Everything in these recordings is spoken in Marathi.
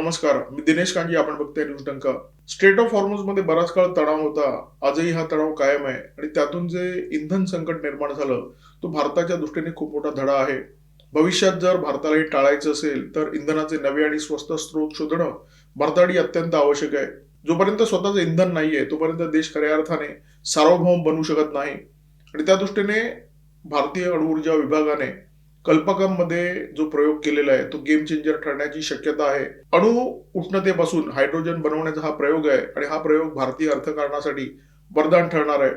नमस्कार, मी दिनेश कांजी. आपण बघताय न्यूज टंका. स्ट्रेट ऑफ हॉर्मुझमध्ये बराच काळ तणाव होता. आजही हा तणाव कायम आहे आणि त्यातून जे इंधन संकट निर्माण झालं, तो भारताच्या दृष्टीने खूप मोठा धडा आहे. भविष्यात जर भारताला हे टाळायचं असेल, तर इंधनाचे नवे आणि स्वस्त स्रोत शोधणं भारतासाठी अत्यंत आवश्यक आहे. जोपर्यंत स्वतःचं इंधन नाहीये, तोपर्यंत देश खऱ्या अर्थाने सार्वभौम बनू शकत नाही. आणि त्या दृष्टीने भारतीय अणुऊर्जा विभागाने कल्पकममध्ये जो प्रयोग केलेला आहे, तो गेम चेंजर ठरण्याची शक्यता आहे. अणु उष्णतेपासून हायड्रोजन बनवण्याचा हा प्रयोग आहे आणि हा प्रयोग भारतीय अर्थकारणासाठी वरदान ठरणार आहे.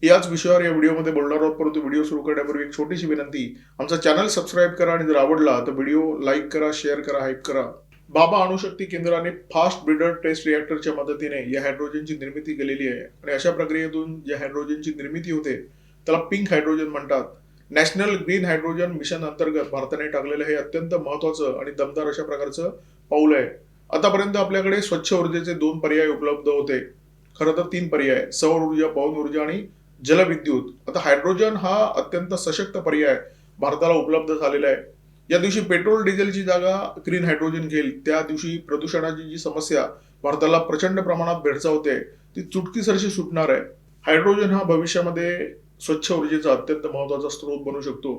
याच विषयावर या व्हिडिओमध्ये बोलणार आहोत, परंतु व्हिडिओ सुरू करण्यापूर्वी एक छोटीशी विनंती. आमचा चॅनल सबस्क्राईब करा आणि जर आवडला तर व्हिडिओ लाईक करा, शेअर करा, हाईप करा. बाबा अणुशक्ती केंद्राने फास्ट ब्रीडर टेस्ट रिएक्टरच्या मदतीने या हायड्रोजनची निर्मिती केलेली आहे आणि अशा प्रक्रियेतून ज्या हायड्रोजनची निर्मिती होते त्याला पिंक हायड्रोजन म्हणतात. नॅशनल ग्रीन हायड्रोजन मिशन अंतर्गत भारताने टाकलेलं हे अत्यंत महत्वाचं आणि दमदार अशा प्रकारचं पाऊल आहे. आतापर्यंत आपल्याकडे स्वच्छ ऊर्जेचे 2 पर्याय उपलब्ध होते. खरं तर 3 पर्याय: सौर ऊर्जा, पवन ऊर्जा आणि जलविद्युत. आता हायड्रोजन हा अत्यंत सशक्त पर्याय भारताला उपलब्ध झालेला आहे. या दिवशी पेट्रोल डिझेलची जागा ग्रीन हायड्रोजन घेईल, त्या दिवशी प्रदूषणाची जी समस्या भारताला प्रचंड प्रमाणात भेडसावते, ती चुटकीसरशी सुटणार आहे. हायड्रोजन हा भविष्यामध्ये स्वच्छ ऊर्जेचा अत्यंत महत्वाचा स्रोत बनू शकतो.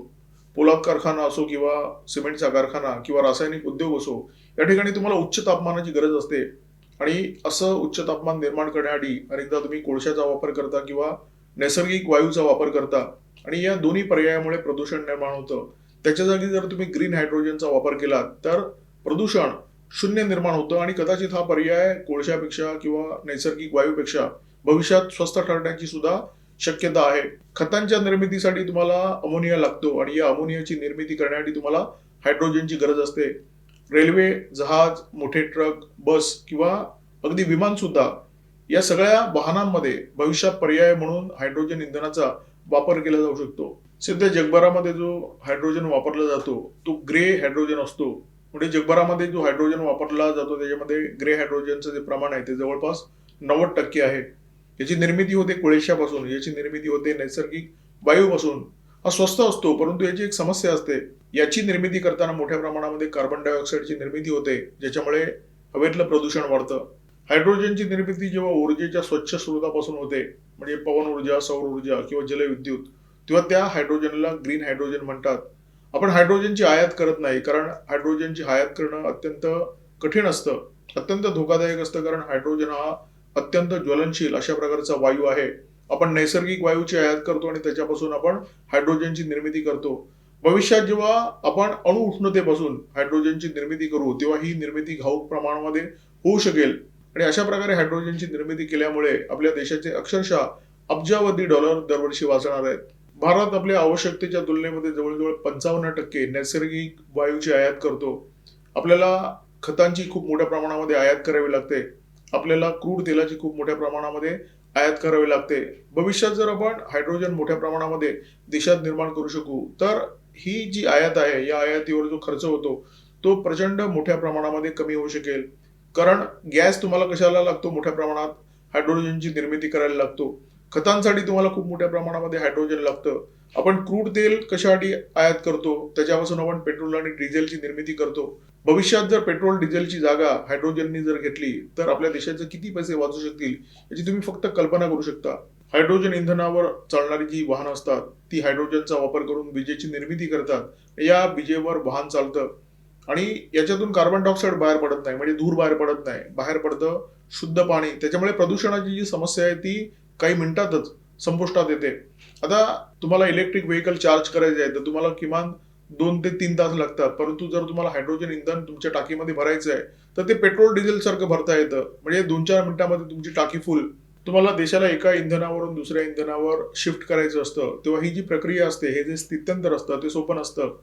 पोलाद कारखाना असो किंवा सिमेंटचा कारखाना किंवा रासायनिक उद्योग असो, या ठिकाणी तुम्हाला उच्च तापमानाची गरज असते आणि असं उच्च तापमान निर्माण करण्यासाठी अनेकदा तुम्ही कोळशाचा वापर करता किंवा नैसर्गिक वायूचा वापर करता आणि या दोन्ही पर्यायामुळे प्रदूषण निर्माण होतं. त्याच्या जागी जर तुम्ही ग्रीन हायड्रोजनचा वापर केला तर प्रदूषण शून्य निर्माण होतं आणि कदाचित हा पर्याय कोळशापेक्षा किंवा नैसर्गिक वायूपेक्षा भविष्यात स्वस्त ठरण्याची सुद्धा शक्यता आहे. खतांच्या निर्मितीसाठी तुम्हाला अमोनिया लागतो आणि या अमोनियाची निर्मिती करण्यासाठी तुम्हाला हायड्रोजनची गरज असते. रेल्वे, जहाज, मोठे ट्रक, बस किंवा अगदी विमान सुद्धा, या सगळ्या वाहनांमध्ये भविष्यात पर्याय म्हणून हायड्रोजन इंधनाचा वापर केला जाऊ शकतो. सध्या जगभरामध्ये जो हायड्रोजन वापरला जातो तो ग्रे हायड्रोजन असतो. म्हणजे जगभरामध्ये जो हायड्रोजन वापरला जातो त्याच्यामध्ये ग्रे हायड्रोजनचं जे प्रमाण आहे ते जवळपास 90% आहे. याची निर्मिती होते कोळशापासून, याची निर्मिती होते नैसर्गिक वायूपासून. हा स्वस्त असतो, परंतु याची एक समस्या असते. याची निर्मिती करताना मोठ्या प्रमाणामध्ये कार्बन डायऑक्साईडची निर्मिती होते, ज्याच्यामुळे हवेतलं प्रदूषण वाढतं. हायड्रोजनची निर्मिती जेव्हा ऊर्जेच्या स्वच्छ स्रोतापासून होते, म्हणजे पवन ऊर्जा, सौर ऊर्जा किंवा जलविद्युत, तेव्हा त्या हायड्रोजनला ग्रीन हायड्रोजन म्हणतात. आपण हायड्रोजनची आयात करत नाही, कारण हायड्रोजनची आयात करणं अत्यंत कठीण असतं, अत्यंत धोकादायक असतं, कारण हायड्रोजन हा अत्यंत ज्वलनशील अशा प्रकारचा वायू आहे. आपण नैसर्गिक वायूची आयात करतो आणि त्याच्यापासून आपण हायड्रोजनची निर्मिती करतो. भविष्यात जेव्हा आपण अणु उष्णतेपासून हायड्रोजनची निर्मिती करू, तेव्हा ही निर्मिती घाऊक प्रमाणामध्ये होऊ शकेल आणि अशा प्रकारे हायड्रोजनची निर्मिती केल्यामुळे आपल्या देशाचे अक्षरशः अब्जावधी डॉलर दरवर्षी वाचणार आहेत. भारत आपल्या आवश्यकतेच्या तुलनेमध्ये जवळजवळ 55% नैसर्गिक वायूची आयात करतो. आपल्याला खतांची खूप मोठ्या प्रमाणामध्ये आयात करावी लागते. आपल्याला क्रूड तेलाची खूप मोठ्या प्रमाणामध्ये आयात करावी लागते. भविष्यात जर आपण हायड्रोजन मोठ्या प्रमाणामध्ये देशात निर्माण करू शकू, तर ही जी आयात आहे, या आयातीवर जो खर्च होतो तो प्रचंड मोठ्या प्रमाणामध्ये कमी होऊ शकेल. कारण गॅस तुम्हाला कशाला लागतो? मोठ्या प्रमाणात हायड्रोजनची निर्मिती करायला लागतो. खतांसाठी तुम्हाला खूप मोठ्या प्रमाणामध्ये हायड्रोजन लागतं. आपण क्रूड तेल कशासाठी आयात करतो? त्याच्यापासून आपण पेट्रोल आणि डिझेलची निर्मिती करतो. भविष्यात जर पेट्रोल डिझेलची जागा हायड्रोजननी जर घेतली, तर आपल्या देशाचे किती पैसे वाचू शकतील याची तुम्ही फक्त कल्पना करू शकता. हायड्रोजन इंधनावर चालणारी जी वाहनं असतात, ती हायड्रोजनचा वापर करून विजेची निर्मिती करतात. या विजेवर वाहन चालतं आणि याच्यातून कार्बन डायऑक्साईड बाहेर पडत नाही, म्हणजे धूर बाहेर पडत नाही, बाहेर पडतं शुद्ध पाणी. त्याच्यामुळे प्रदूषणाची जी समस्या आहे ती काही मिनिटातच संपुष्टात येते. आता तुम्हाला इलेक्ट्रिक व्हेकल चार्ज करायचे आहे, तर तुम्हाला किमान 2 ते 3 तास लागतात. परंतु जर तुम्हाला हायड्रोजन इंधन तुमच्या टाकीमध्ये भरायचं आहे, तर ते पेट्रोल डिझेल सारखं भरता येतं. म्हणजे 2-4 मिनिटांमध्ये तुमची टाकी फुल. तुम्हाला देशाला एका इंधनावरून दुसऱ्या इंधनावर शिफ्ट करायचं असतं, तेव्हा ही जी प्रक्रिया असते, हे जे स्थित्यंतर असतं ते सोपं नसतं.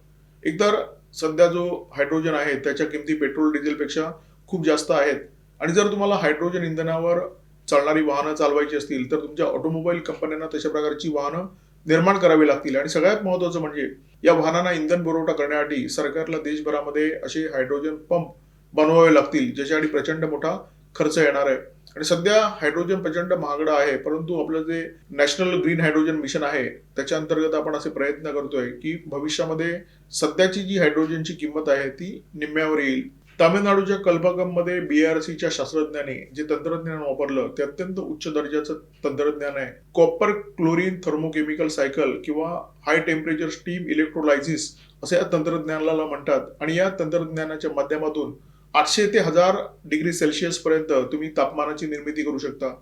एकतर सध्या जो हायड्रोजन आहे त्याच्या किमती पेट्रोल डिझेलपेक्षा खूप जास्त आहेत आणि जर तुम्हाला हायड्रोजन इंधनावर चालणारी वाहनं चालवायची असतील, तर तुमच्या ऑटोमोबाईल कंपन्यांना तशा प्रकारची वाहनं निर्माण करावी लागतील. आणि सगळ्यात महत्त्वाचं म्हणजे या वाहनांना इंधन पुरवठा करण्यासाठी सरकारला देशभरामध्ये असे हायड्रोजन पंप बनवावे लागतील, ज्याच्यासाठी प्रचंड मोठा खर्च येणार आहे. आणि सध्या हायड्रोजन प्रचंड महागडं आहे, परंतु आपलं जे नॅशनल ग्रीन हायड्रोजन मिशन आहे त्याच्या अंतर्गत आपण असे प्रयत्न करतोय की भविष्यामध्ये सध्याची जी हायड्रोजनची किंमत आहे ती निम्म्यावर येईल. तामिळनाडूच्या कल्पकममध्ये BRCच्या शास्त्रज्ञांनी जे तंत्रज्ञान वापरलं ते अत्यंत उच्च दर्जाचं तंत्रज्ञान आहे. कॉपर क्लोरीन थर्मोकेमिकल सायकल किंवा हाय टेम्परेचर स्टीम इलेक्ट्रोलायझिस असे या तंत्रज्ञानाला म्हणतात. आणि या तंत्रज्ञानाच्या माध्यमातून 800 ते 1000 डिग्री सेल्सिअस पर्यंत तुम्ही तापमानाची निर्मिती करू शकता.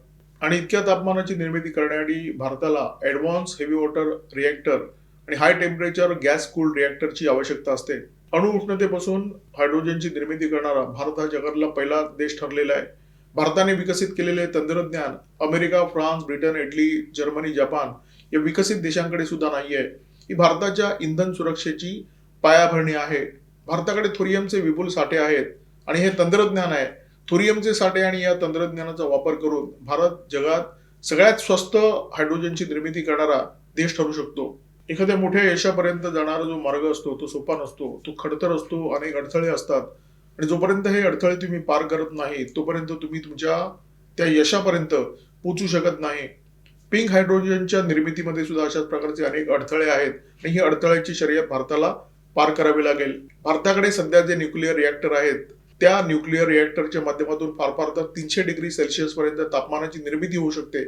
आणि इतक्या तापमानाची निर्मिती करण्यासाठी भारताला ऍडव्हान्स हेवी वॉटर रिएक्टर आणि हाय टेम्परेचर गॅस कूल्ड रिएक्टरची आवश्यकता असते. अणु उष्णतेपासून हायड्रोजनची निर्मिती करणारा भारत हा जगातला पहिला देश ठरलेला आहे. भारताने विकसित केलेले तंत्रज्ञान America, France, Britain, Italy, Germany, Japan या विकसित देशांकडे सुद्धा नाहीये. ही भारताच्या इंधन सुरक्षेची पायाभरणी आहे. भारताकडे थोरियमचे विपुल साठे आहेत आणि हे तंत्रज्ञान आहे. थोरियमचे साठे आणि या तंत्रज्ञानाचा वापर करून भारत जगात सगळ्यात स्वस्त हायड्रोजनची निर्मिती करणारा देश ठरू शकतो. एखाद्या मोठ्या यशापर्यंत जाणारा जो मार्ग असतो तो सोपा नसतो, तो खडतर असतो, अनेक अडथळे असतात. आणि जोपर्यंत हे अडथळे तुम्ही पार करत नाही तोपर्यंत तुम्ही तुमच्या त्या यशापर्यंत पोहोचू शकत नाही. पिंक हायड्रोजनच्या निर्मितीमध्ये सुद्धा अशाच प्रकारचे अनेक अडथळे आहेत आणि ही अडथळ्याची शर्यत भारताला पार करावी लागेल. भारताकडे सध्या जे न्यूक्लिअर रिएक्टर आहेत त्या न्यूक्लिअर रिएक्टरच्या माध्यमातून फार फार तर 300 डिग्री सेल्सिअस पर्यंत तापमानाची निर्मिती होऊ शकते.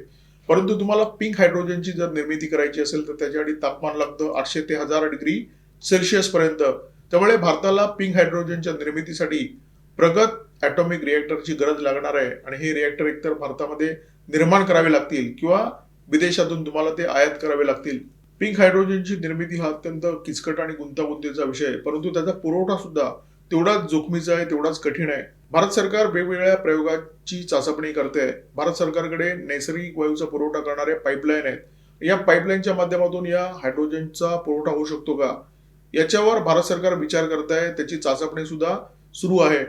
परंतु तुम्हाला पिंक हायड्रोजनची जर निर्मिती करायची असेल तर त्याच्यासाठी तापमान लागतं 800 ते 1000 डिग्री सेल्सिअस पर्यंत. त्यामुळे भारताला पिंक हायड्रोजनच्या निर्मितीसाठी प्रगत ॲटॉमिक रिएक्टरची गरज लागणार आहे. आणि हे रिएक्टर एकतर भारतामध्ये निर्माण करावे लागतील किंवा विदेशातून तुम्हाला ते आयात करावे लागतील. पिंक हायड्रोजनची निर्मिती हा अत्यंत किचकट आणि गुंतागुंतीचा विषय आहे, परंतु त्याचा पुरवठा सुद्धा तेवढाच जोखमीचा आहे, तेवढाच कठीण आहे. भारत सरकार वेगवेगळ्या प्रयोगाची चाचपणी करते. भारत सरकारकडे नैसर्गिक वायूचा पुरवठा करणाऱ्या पाईपलाईन आहेत. या पाईपलाईनच्या माध्यमातून या हायड्रोजनचा पुरवठा होऊ शकतो का याच्यावर भारत सरकार विचार करत आहे. त्याची चाचपणी सुद्धा सुरू आहे.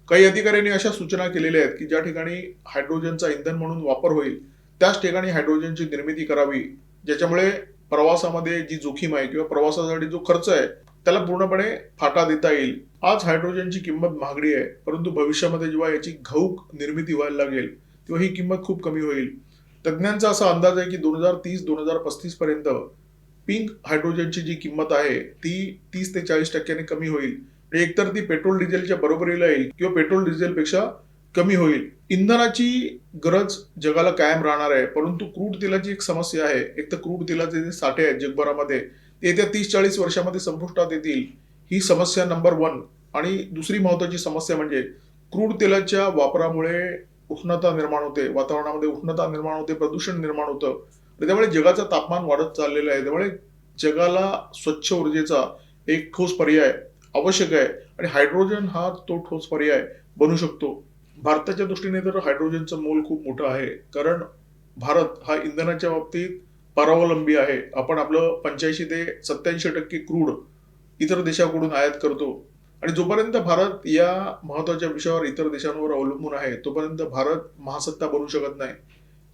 काही अधिकाऱ्यांनी अशा सूचना केलेल्या आहेत की ज्या ठिकाणी हायड्रोजनचा इंधन म्हणून वापर होईल त्याच ठिकाणी हायड्रोजनची निर्मिती करावी, ज्याच्यामुळे प्रवासामध्ये जी जोखीम आहे किंवा प्रवासासाठी जो खर्च आहे त्याला पूर्णपणे फाटा देता येईल. आज हायड्रोजनची किंमत महागडी आहे, परंतु भविष्यामध्ये जेव्हा याची घाऊक निर्मिती व्हायला लागेल तेव्हा ही किंमत खूप कमी होईल. तज्ज्ञांचा असा अंदाज आहे की 2030-2035 पर्यंत पिंक हायड्रोजनची जी किंमत आहे ती 30 ते 40% कमी होईल. एकतर ती पेट्रोल डिझेलच्या बरोबरीला येईल किंवा पेट्रोल डिझेलपेक्षा कमी होईल. इंधनाची गरज जगाला कायम राहणार आहे, परंतु क्रूड तेलाची एक समस्या आहे. एक तर क्रूड तेलाचे जे साठे आहेत जगभरामध्ये ते येत्या 30-40 वर्षामध्ये संपुष्टात येतील. ही समस्या नंबर 1. आणि दुसरी महत्वाची समस्या म्हणजे क्रूड तेलाच्या वापरामुळे उष्णता निर्माण होते, वातावरणामध्ये उष्णता निर्माण होते, प्रदूषण निर्माण होतं. त्यामुळे जगाचं तापमान वाढत चाललेलं आहे. त्यामुळे जगाला स्वच्छ ऊर्जेचा एक ठोस पर्याय आवश्यक आहे आणि हायड्रोजन हा तो ठोस पर्याय बनू शकतो. भारताच्या दृष्टीने तर हायड्रोजनचं मोल खूप मोठं आहे, कारण भारत हा इंधनाच्या बाबतीत परावलंबी आहे. आपण आपलं 85 ते 87% क्रूड इतर देशाकडून आयात करतो. आणि जोपर्यंत भारत या महत्वाच्या विषयावर इतर देशांवर अवलंबून आहे तोपर्यंत भारत महासत्ता बनू शकत नाही.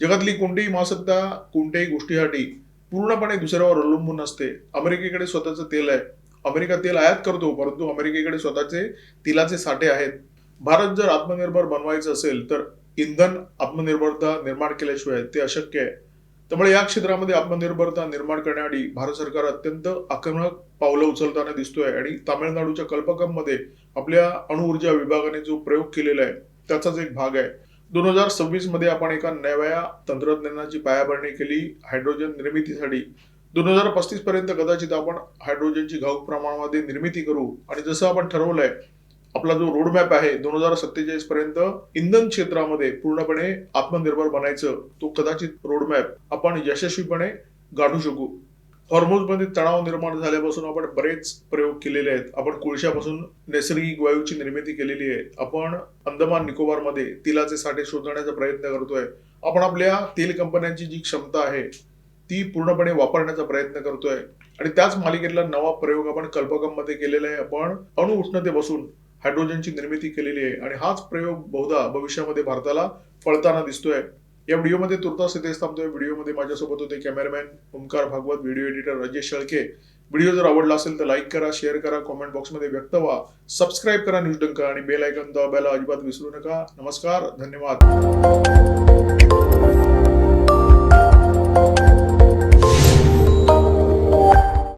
जगातली कोणतीही महासत्ता कोणत्याही गोष्टीसाठी पूर्णपणे दुसऱ्यावर अवलंबून नसते. अमेरिकेकडे स्वतःचं तेल आहे, अमेरिका तेल आयात करतो, परंतु अमेरिकेकडे स्वतःचे तेलाचे साठे आहेत. भारत जर आत्मनिर्भर बनवायचं असेल तर इंधन आत्मनिर्भरता निर्माण केल्याशिवाय ते अशक्य आहे. त्यामुळे या क्षेत्रामध्ये आत्मनिर्भरता निर्माण करण्यासाठी भारत सरकार अत्यंत आक्रमक पावलं उचलताना दिसतोय. आणि तामिळनाडूच्या कल्पकममध्ये आपल्या अणुऊर्जा विभागाने जो प्रयोग केलेला आहे त्याचाच एक भाग आहे. 2026 मध्ये आपण एका नव्या तंत्रज्ञानाची पायाभरणी केली हायड्रोजन निर्मितीसाठी. 2035 पर्यंत कदाचित आपण हायड्रोजनची घाऊक प्रमाणामध्ये निर्मिती करू. आणि जसं आपण ठरवलंय आपला जो रोडमॅप आहे 2047 पर्यंत इंधन क्षेत्रामध्ये पूर्णपणे आत्मनिर्भर बनायचं, तो कदाचित रोडमॅप आपण यशस्वीपणे गाठू शकू. हॉर्मोझमध्ये तणाव निर्माण झाल्यापासून आपण बरेच प्रयोग केलेले आहेत. आपण कोळशापासून नैसर्गिक वायूची निर्मिती केलेली आहे. आपण अंदमान निकोबारमध्ये तेलाचे साठे शोधण्याचा प्रयत्न करतोय. आपण आपल्या तेल कंपन्यांची जी क्षमता आहे ती पूर्णपणे वापरण्याचा प्रयत्न करतोय. आणि त्याच मालिकेतला नवा प्रयोग आपण कल्पकममध्ये केलेला आहे. आपण अणु उष्णतेपासून हायड्रोजनची निर्मिती केलेली आहे आणि हाच प्रयोग बहुधा भविष्यामध्ये भारताला फळताना दिसतोय. या व्हिडिओमध्ये तुर्तास इथेच थांबतोय. व्हिडिओमध्ये माझ्यासोबत होते cameraman Omkar Bhagwat, video editor Rajesh Shelke. Video जर आवडला असेल तर लाईक करा, शेअर करा, कॉमेंट बॉक्समध्ये व्यक्त व्हा, सबस्क्राईब करा न्यूज डंका आणि बेल आयकॉन दाबायला अजिबात विसरू नका. नमस्कार, धन्यवाद.